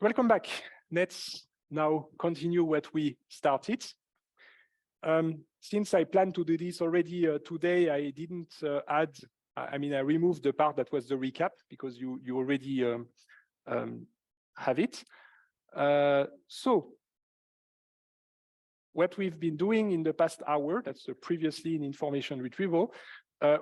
Welcome back. Let's now continue what we started. Since I planned to do this already today, I didn't add, I removed the part that was the recap because you already have it. So what we've been doing in the past hour, that's previously in information retrieval,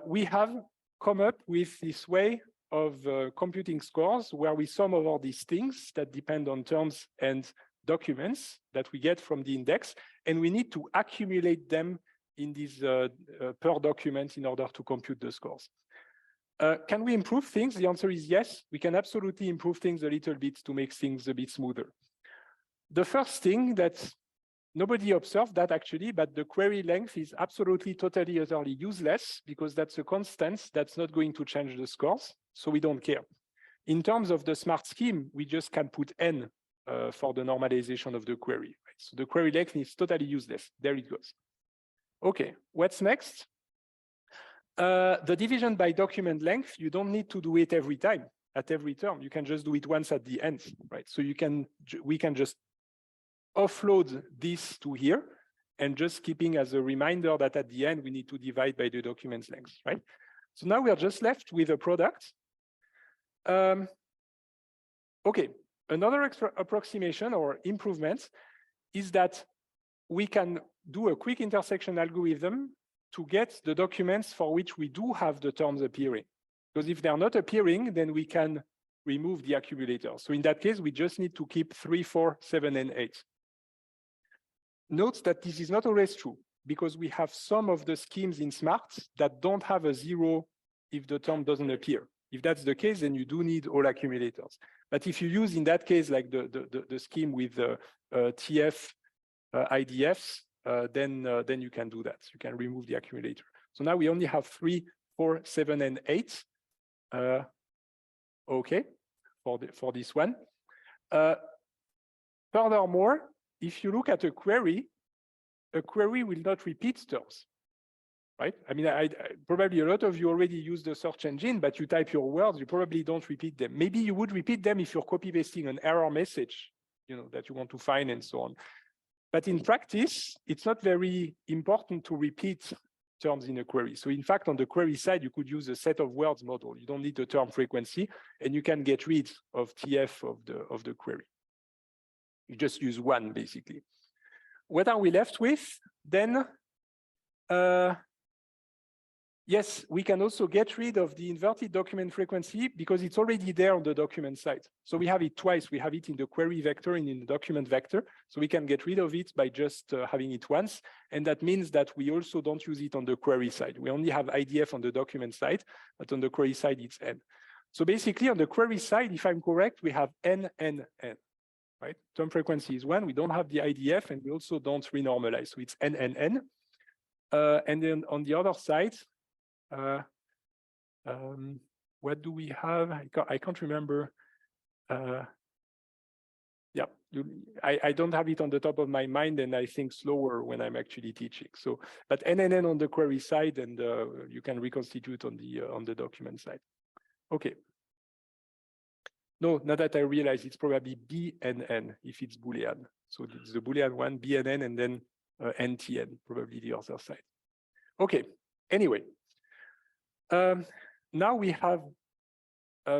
we have come up with this way of computing scores where we sum over these things that depend on terms and documents that we get from the index, and we need to accumulate them in this per document in order to compute the scores. Can we improve things? The answer is yes. We can absolutely improve things a little bit to make things a bit smoother. The first thing that nobody observed that actually, but the query length is absolutely totally utterly useless because that's a constant that's not going to change the scores, so we don't care. In terms of the smart scheme, we just can put n for the normalization of the query. Right? So the query length is totally useless. There it goes. Okay, what's next? The division by document length, you don't need to do it every time, at every term. You can just do it once at the end, right? So we can just offload this to here and just keeping as a reminder that at the end we need to divide by the document's length, right? So now we are just left with a product. Okay, another extra approximation or improvement is that we can do a quick intersection algorithm to get the documents for which we do have the terms appearing. Because if they're not appearing, then we can remove the accumulator. So in that case, we just need to keep 3, 4, 7, and 8. Note that this is not always true because we have some of the schemes in Smart that don't have a 0 if the term doesn't appear. If that's the case, then you do need all accumulators. But if you use, in that case, like the scheme with TF IDFs, then you can do that. You can remove the accumulator. So now we only have 3, 4, 7, and 8. Okay, for this one. Furthermore, if you look at a query will not repeat terms, right? I mean, probably a lot of you already use the search engine, but you type your words, you probably don't repeat them. Maybe you would repeat them if you're copy pasting an error message, that you want to find and so on. But in practice, it's not very important to repeat terms in a query. So in fact, on the query side, you could use a set of words model. You don't need the term frequency, and you can get rid of TF of the query. You just use one, basically. What are we left with? Then, yes, we can also get rid of the inverted document frequency because it's already there on the document side. So we have it twice. We have it in the query vector and in the document vector. So we can get rid of it by just having it once. And that means that we also don't use it on the query side. We only have IDF on the document side, but on the query side, it's N. So basically, on the query side, if I'm correct, we have N, N, N. Right? Term frequency is 1. We don't have the IDF, and we also don't renormalize. So it's N, N, N. And then on the other side, what do we have? I can't remember. Yeah, I don't have it on the top of my mind, and I think slower when I'm actually teaching. So, but N, N, N on the query side, and you can reconstitute on the document side. Okay. No, now that I realize it's probably BNN if it's Boolean. So it's the Boolean one, BNN, and then NTN, probably the other side. Okay, anyway. Now we have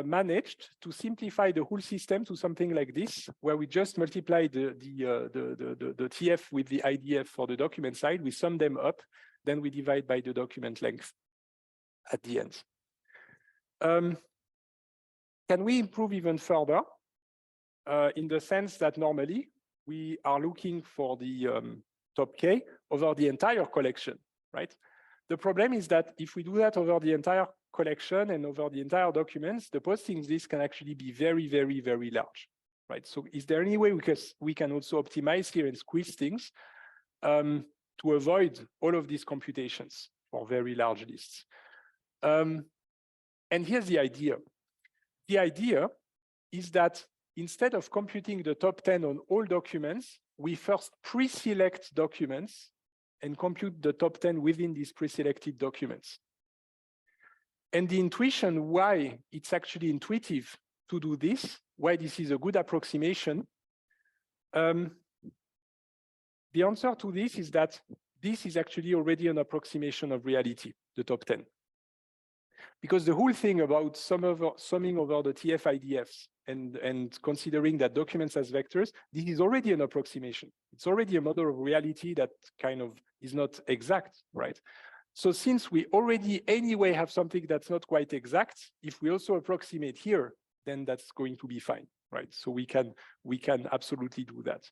managed to simplify the whole system to something like this, where we just multiply the TF with the IDF for the document side, we sum them up, then we divide by the document length at the end. Can we improve even further in the sense that normally we are looking for the top K over the entire collection, right? The problem is that if we do that over the entire collection and over the entire documents, the postings list can actually be very, very, very large, right? So is there any way we can also optimize here and squeeze things to avoid all of these computations for very large lists? And here's the idea. The idea is that instead of computing the top 10 on all documents, we first pre-select documents and compute the top 10 within these pre-selected documents. And the intuition why it's actually intuitive to do this, why this is a good approximation? The answer to this is that this is actually already an approximation of reality, the top 10. Because the whole thing about summing over the TF IDFs and considering that documents as vectors, this is already an approximation. It's already a model of reality that kind of is not exact, right? So since we already anyway have something that's not quite exact, if we also approximate here, then that's going to be fine, right? So we can absolutely do that.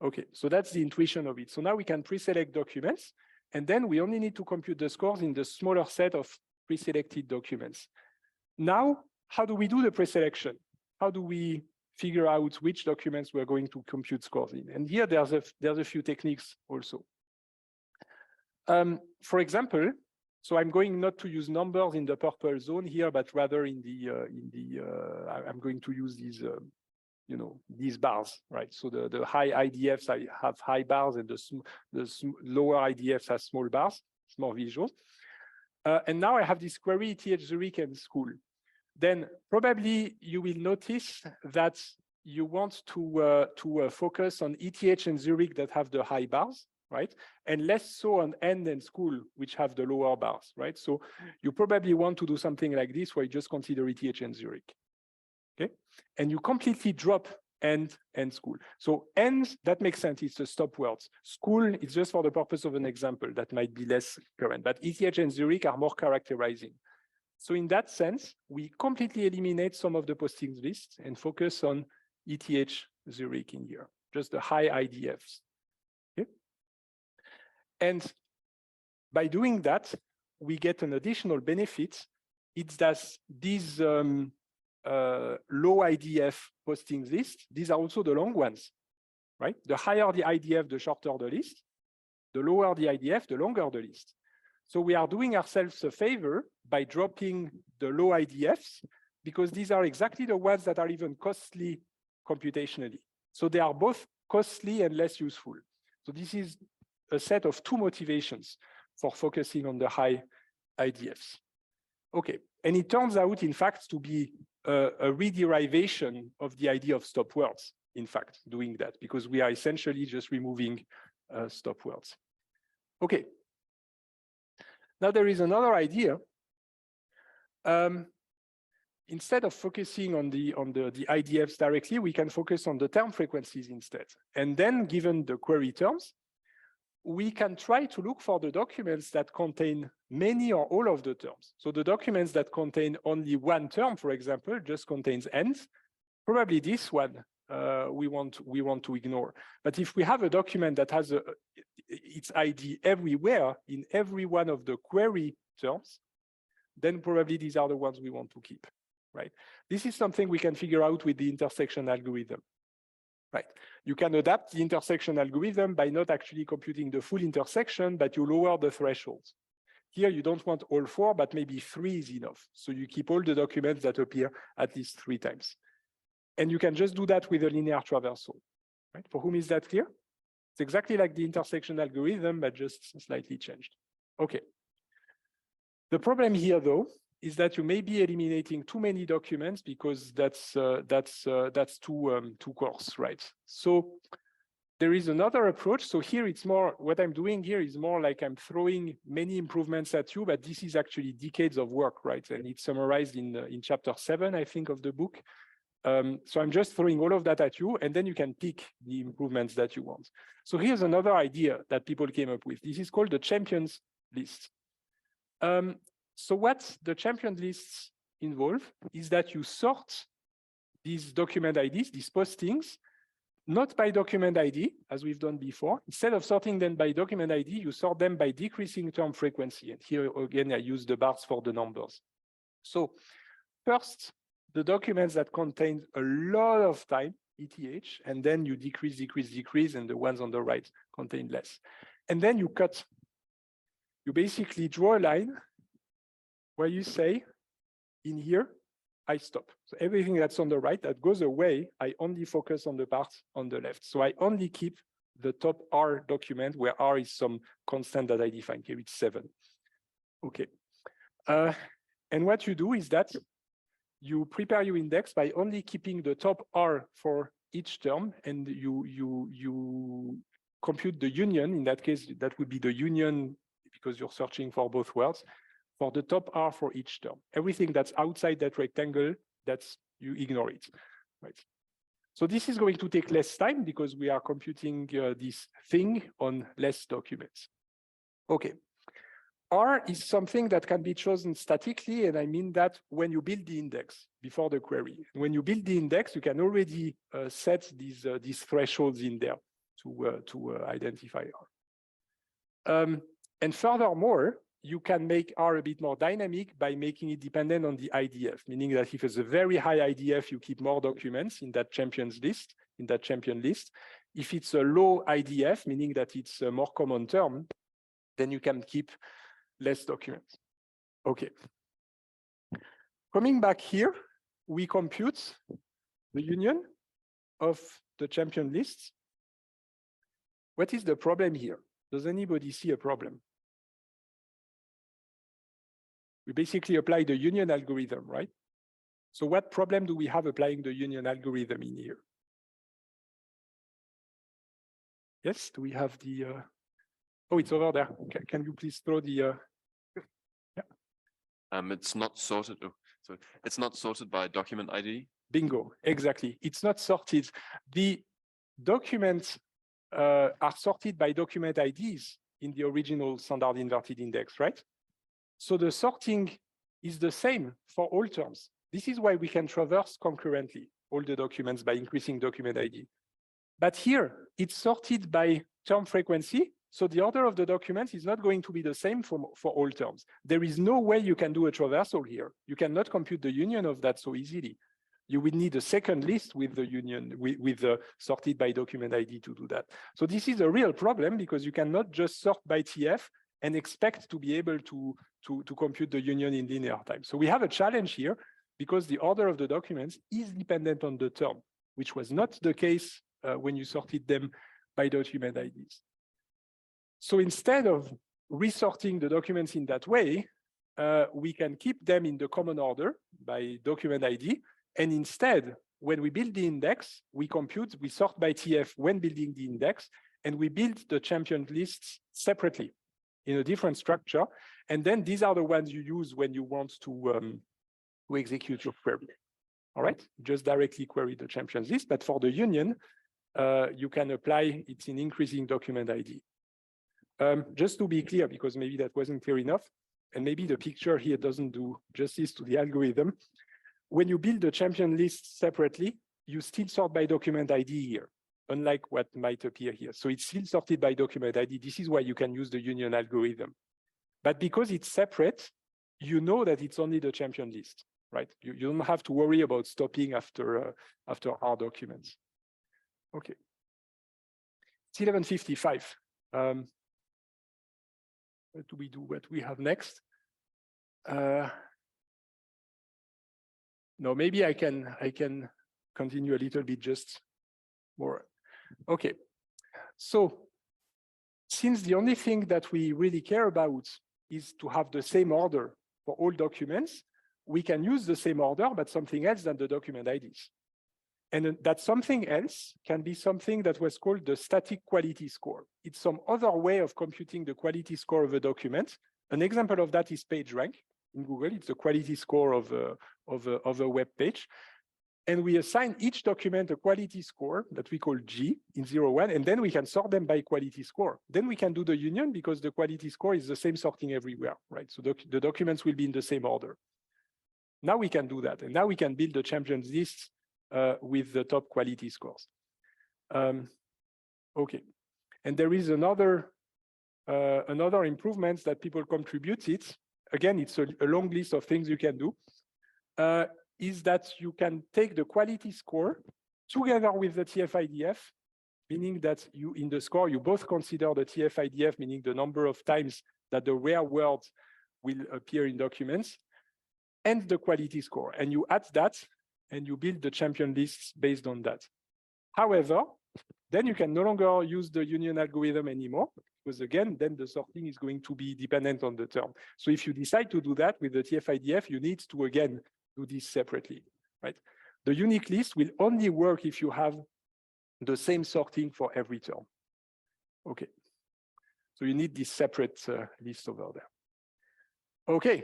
Okay, so that's the intuition of it. So now we can pre-select documents, and then we only need to compute the scores in the smaller set of pre-selected documents. Now, how do we do the pre-selection? How do we figure out which documents we're going to compute scores in? And here there's a few techniques also. For example, so I'm going not to use numbers in the purple zone here, but rather I'm going to use these these bars, right? So the high IDFs have high bars, and the lower IDFs have small bars. It's more visual. And now I have this query ETH Zurich and school. Then probably you will notice that you want to focus on ETH and Zurich that have the high bars, right? And less so on N and school, which have the lower bars, right? So you probably want to do something like this, where you just consider ETH and Zurich. Okay, and you completely drop N and school. So N, that makes sense, it's the stop words. School, it's just for the purpose of an example that might be less current, but ETH and Zurich are more characterizing. So in that sense, we completely eliminate some of the postings lists and focus on ETH Zurich in here, just the high IDFs. Okay? And by doing that, we get an additional benefit. It's that these low IDF postings list, these are also the long ones, right? The higher the IDF, the shorter the list. The lower the IDF, the longer the list. So we are doing ourselves a favor by dropping the low IDFs, because these are exactly the ones that are even costly computationally. So they are both costly and less useful. So this is a set of two motivations for focusing on the high IDFs. Okay, and it turns out, in fact, to be a rederivation of the idea of stop words, in fact, doing that, because we are essentially just removing stop words. Okay. Now there is another idea. Instead of focusing on the IDFs directly, we can focus on the term frequencies instead. And then, given the query terms, we can try to look for the documents that contain many or all of the terms. So the documents that contain only one term, for example, just contains ends. Probably this one we want to ignore. But if we have a document that has its ID everywhere in every one of the query terms, then probably these are the ones we want to keep, right? This is something we can figure out with the intersection algorithm. Right. You can adapt the intersection algorithm by not actually computing the full intersection, but you lower the thresholds. Here, you don't want all 4, but maybe 3 is enough. So you keep all the documents that appear at least 3 times. And you can just do that with a linear traversal. Right? For whom is that clear? It's exactly like the intersection algorithm, but just slightly changed. Okay. The problem here, though, is that you may be eliminating too many documents, because that's too coarse, right? So there is another approach. So here it's more, what I'm doing here is more like I'm throwing many improvements at you, but this is actually decades of work, right? And it's summarized in chapter 7, I think, of the book. So I'm just throwing all of that at you, and then you can pick the improvements that you want. So here's another idea that people came up with. This is called the champions list. So what the champion lists involve is that you sort these document IDs, these postings, not by document ID, as we've done before. Instead of sorting them by document ID, you sort them by decreasing term frequency. And here, again, I use the bars for the numbers. So first, the documents that contain a lot of time, ETH, and then you decrease, decrease, decrease, and the ones on the right contain less. And then you cut. You basically draw a line where you say, in here, I stop. So everything that's on the right, that goes away, I only focus on the parts on the left. So I only keep the top R document, where R is some constant that I define. Here it's 7. Okay. And what you do is that you prepare your index by only keeping the top R for each term, and you compute the union. In that case, that would be the union, because you're searching for both words, for the top R for each term. Everything that's outside that rectangle, you ignore it, right? So this is going to take less time because we are computing this thing on less documents. Okay. R is something that can be chosen statically, and I mean that when you build the index before the query. When you build the index, you can already set these thresholds in there to identify R. And furthermore, you can make R a bit more dynamic by making it dependent on the IDF, meaning that if it's a very high IDF, you keep more documents in that champions list, in that champion list. If it's a low IDF, meaning that it's a more common term, then you can keep less documents. Okay. Coming back here, we compute the union of the champion lists. What is the problem here? Does anybody see a problem? We basically apply the union algorithm, right? So what problem do we have applying the union algorithm in here? Yes, do we have the, oh, it's over there. Okay. Can you please throw the, yeah. It's not sorted, so it's not sorted by document ID? Bingo, exactly. It's not sorted. The documents are sorted by document IDs in the original standard inverted index, right? So the sorting is the same for all terms. This is why we can traverse concurrently all the documents by increasing document ID. But here, it's sorted by term frequency. So the order of the documents is not going to be the same for all terms. There is no way you can do a traversal here. You cannot compute the union of that so easily. You would need a second list with the union, with the sorted by document ID to do that. So this is a real problem because you cannot just sort by TF and expect to be able to compute the union in linear time. So we have a challenge here because the order of the documents is dependent on the term, which was not the case when you sorted them by document IDs. So instead of resorting the documents in that way, we can keep them in the common order by document ID. And instead, when we build the index, we sort by TF when building the index, and we build the champion lists separately in a different structure. And then these are the ones you use when you want to execute your query. All right, just directly query the champions list. But for the union, you can apply it in increasing document ID. Just to be clear, because maybe that wasn't clear enough, and maybe the picture here doesn't do justice to the algorithm. When you build the champion list separately, you still sort by document ID here, unlike what might appear here. So it's still sorted by document ID. This is why you can use the union algorithm. But because it's separate, you know that it's only the champion list, right? You don't have to worry about stopping after our documents. Okay. It's 11:55. What do we do? What we have next? No, maybe I can continue a little bit just more. Okay. So since the only thing that we really care about is to have the same order for all documents, we can use the same order, but something else than the document IDs. And that something else can be something that was called the static quality score. It's some other way of computing the quality score of a document. An example of that is PageRank in Google. It's the quality score of a web page. And we assign each document a quality score that we call G in 0, 1, and then we can sort them by quality score. Then we can do the union because the quality score is the same sorting everywhere, right? So the documents will be in the same order. Now we can do that. And now we can build the champions list with the top quality scores. Okay. And there is another improvement that people contributed. Again, it's a long list of things you can do. Is that you can take the quality score together with the TF-IDF, meaning that in the score, you both consider the TF-IDF, meaning the number of times that the rare words will appear in documents, and the quality score. And you add that, and you build the champion lists based on that. However, then you can no longer use the union algorithm anymore, because again, then the sorting is going to be dependent on the term. So if you decide to do that with the TF-IDF, you need to, again, do this separately, right? The unique list will only work if you have the same sorting for every term. Okay, so you need this separate list over there. Okay,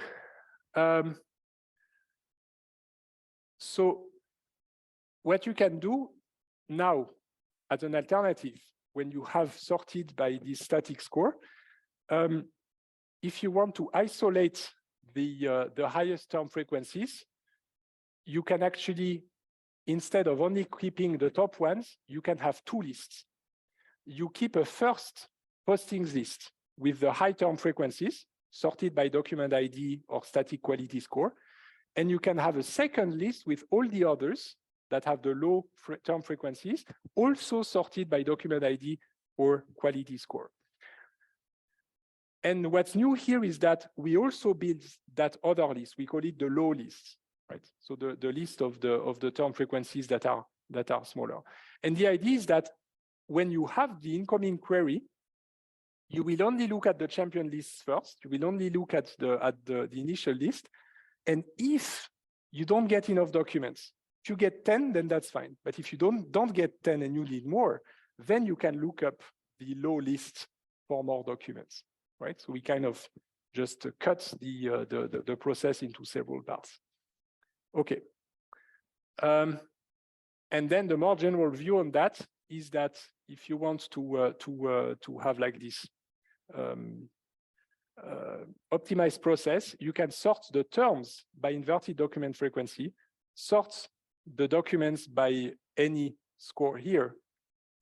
so what you can do now as an alternative, when you have sorted by this static score, if you want to isolate the highest term frequencies, you can actually, instead of only keeping the top ones, you can have two lists. You keep a first postings list with the high term frequencies sorted by document ID or static quality score. And you can have a second list with all the others that have the low term frequencies, also sorted by document ID or quality score. And what's new here is that we also build that other list. We call it the low list, right? So the list of the term frequencies that are smaller. And the idea is that when you have the incoming query, you will only look at the champion lists first. You will only look at the initial list. And if you don't get enough documents, if you get 10, then that's fine. But if you don't get 10 and you need more, then you can look up the low list for more documents, right? So we kind of just cut the process into several parts. Okay. And then the more general view on that is that if you want to have like this optimized process, you can sort the terms by inverted document frequency, sort the documents by any score here,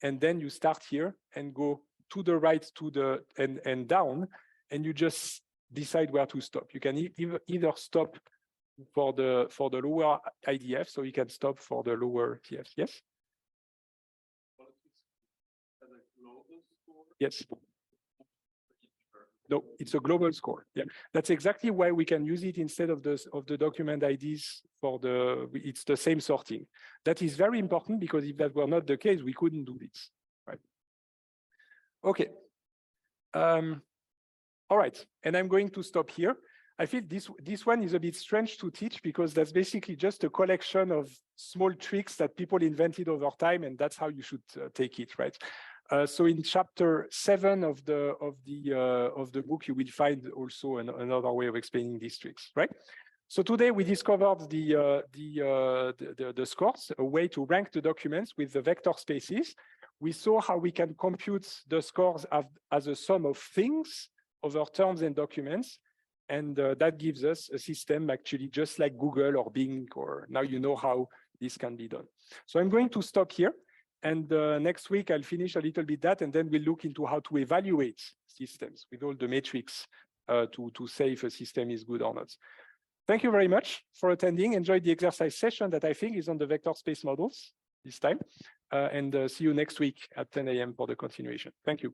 and then you start here and go to the right and down, and you just decide where to stop. You can either stop for the lower IDF, so you can stop for the lower TF. Yes. Yes. No, it's a global score. Yeah, that's exactly why we can use it instead of the document IDs for it's the same sorting. That is very important because if that were not the case, we couldn't do this, right? Okay. All right, and I'm going to stop here. I feel this one is a bit strange to teach because that's basically just a collection of small tricks that people invented over time, and that's how you should take it, right? So in chapter 7 of the book, you will find also another way of explaining these tricks, right? So today we discovered the scores, a way to rank the documents with the vector spaces. We saw how we can compute the scores as a sum of things over terms and documents. And that gives us a system actually just like Google or Bing, or now you know how this can be done. So I'm going to stop here. And next week, I'll finish a little bit that, and then we'll look into how to evaluate systems with all the metrics to say if a system is good or not. Thank you very much for attending. Enjoy the exercise session that I think is on the vector space models this time. And see you next week at 10 a.m. for the continuation. Thank you.